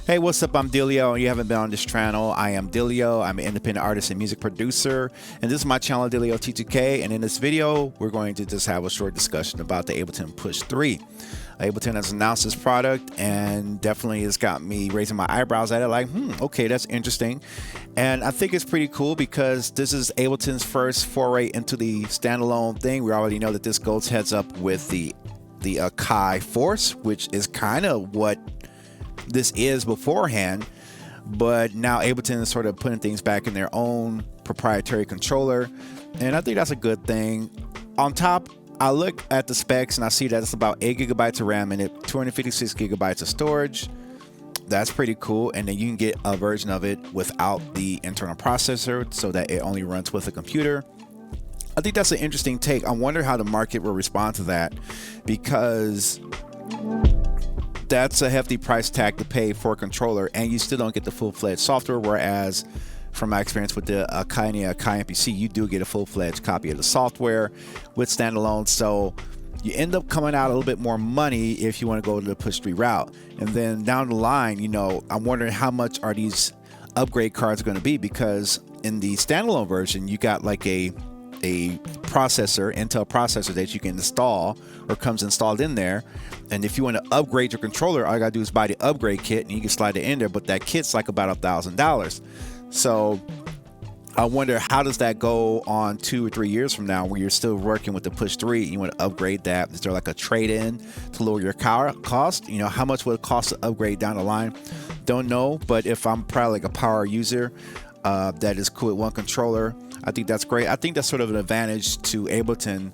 Hey, what's up? I'm Dilio, and you haven't been on this channel. I am Dilio. I'm an independent artist and music producer, and this is my channel, Dilio T2K. And in this video, we're going to just have a short discussion about the Ableton Push 3. Ableton has announced this product, and definitely has got me raising my eyebrows at it, like, okay, that's interesting. And I think it's pretty cool because this is Ableton's first foray into the standalone thing. We already know that this goes heads up with the Akai Force, which is kind of what this is beforehand, but now Ableton is sort of putting things back in their own proprietary controller, and I think that's a good thing. On top, I look at the specs and I see that it's about 8 gigabytes of RAM in it, 256 gigabytes of storage. That's pretty cool, and then you can get a version of it without the internal processor so that it only runs with a computer. I think that's an interesting take. I wonder how the market will respond to that, because that's a hefty price tag to pay for a controller, and you still don't get the full-fledged software, whereas from my experience with the Akai MPC, you do get a full-fledged copy of the software with Standalone. So you end up coming out a little bit more money if you want to go to the Push 3 route. And then down the line, you know, I'm wondering how much are these upgrade cards going to be, because in the Standalone version, you got like a processor, Intel processor, that you can install or comes installed in there. And if you want to upgrade your controller, all you gotta do is buy the upgrade kit and you can slide it in there, but that kit's like about $1,000. So I wonder, how does that go on 2 or 3 years from now, where you're still working with the Push 3 and you want to upgrade that? Is there like a trade-in to lower your cost? You know, how much would it cost to upgrade down the line? Don't know, but if I'm probably like a power user that is cool with one controller, I think that's great. I think that's sort of an advantage to Ableton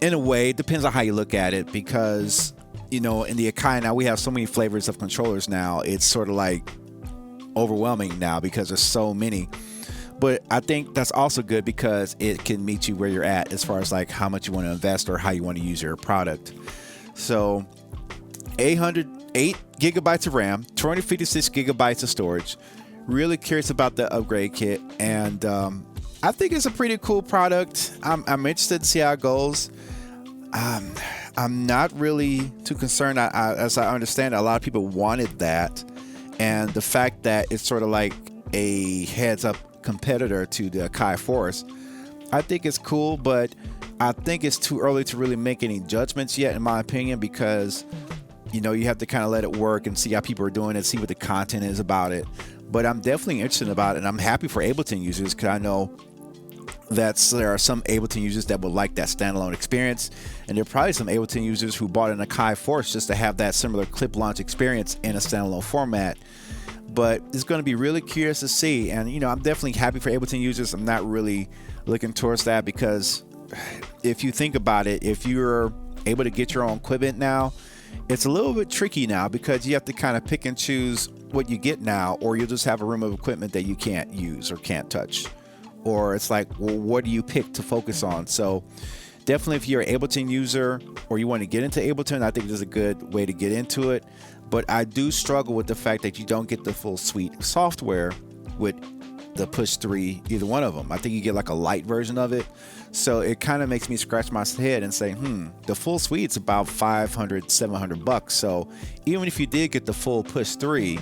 in a way. It depends on how you look at it, because, you know, in the Akai now we have so many flavors of controllers now. It's sort of like overwhelming now because there's so many. But I think that's also good because it can meet you where you're at as far as like how much you want to invest or how you want to use your product. So 8 gigabytes of RAM, 256 gigabytes of storage. Really curious about the upgrade kit, and I think it's a pretty cool product. I'm interested to see how it goes. I'm not really too concerned. As I understand, a lot of people wanted that, and the fact that it's sort of like a heads-up competitor to the Akai Force, I think it's cool, but I think it's too early to really make any judgments yet, in my opinion, because, you know, you have to kind of let it work and see how people are doing it, see what the content is about it. But I'm definitely interested about it, and I'm happy for Ableton users, because I know that there are some Ableton users that would like that standalone experience, and there are probably some Ableton users who bought an Akai Force just to have that similar clip launch experience in a standalone format. But it's going to be really curious to see, and, you know, I'm definitely happy for Ableton users. I'm not really looking towards that, because if you think about it, if you're able to get your own equipment now, it's a little bit tricky now, because you have to kind of pick and choose what you get now, or you'll just have a room of equipment that you can't use or can't touch. Or it's like, well, what do you pick to focus on? So definitely, if you're an Ableton user or you want to get into Ableton, I think this is a good way to get into it. But I do struggle with the fact that you don't get the full suite of software with the Push 3, either one of them. I think you get like a light version of it. So it kind of makes me scratch my head and say, the full suite's about $500-700. So even if you did get the full Push 3,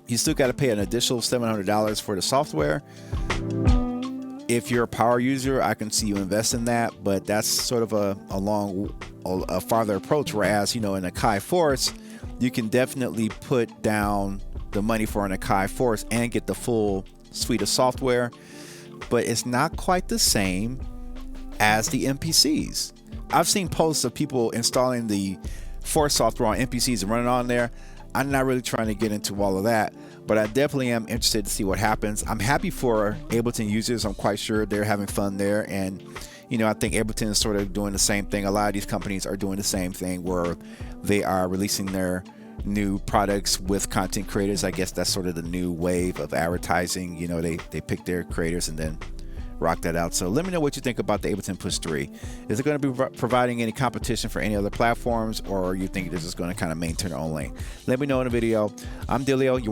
you still got to pay an additional $700 for the software. If you're a power user, I can see you invest in that, but that's sort of a farther approach. Whereas, you know, in Akai Force, you can definitely put down the money for an Akai Force and get the full suite of software, but it's not quite the same as the MPCs. I've seen posts of people installing the Force software on MPCs and running on there. I'm not really trying to get into all of that, but I definitely am interested to see what happens. I'm happy for Ableton users. I'm quite sure they're having fun there, and, you know, I think Ableton is sort of doing the same thing. A lot of these companies are doing the same thing, where they are releasing their new products with content creators. I guess that's sort of the new wave of advertising. You know, they pick their creators and then rock that out. So let me know what you think about the Ableton Push 3. Is it going to be providing any competition for any other platforms, or you think this is going to kind of maintain their own lane? Let me know in the video. I'm Dilio.